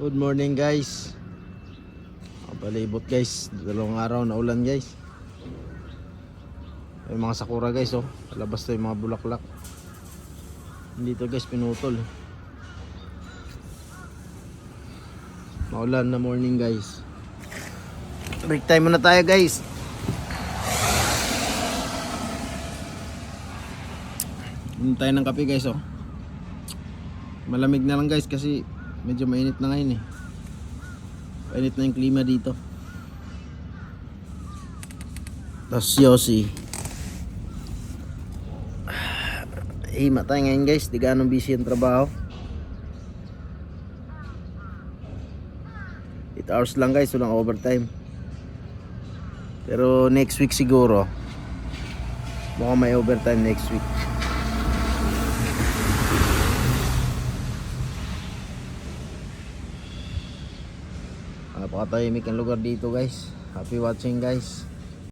Good morning guys. Palibot guys, dalawang araw na ulan guys. May mga sakura guys oh. Palabas to yung mga bulaklak. Dito guys pinutol. Maulan na morning guys. Break time muna tayo guys. Inom tayo ng kape guys oh. Malamig na lang guys kasi medyo mainit na ngayon eh. Mainit na yung klima dito. Tapos Yossi. Hima tayo ngayon guys. Di ganong busy yung trabaho. 8 hours lang guys. Walang overtime. Pero next week siguro mukhang may overtime next week. Napakatahimik ang lugar dito guys. Happy watching guys.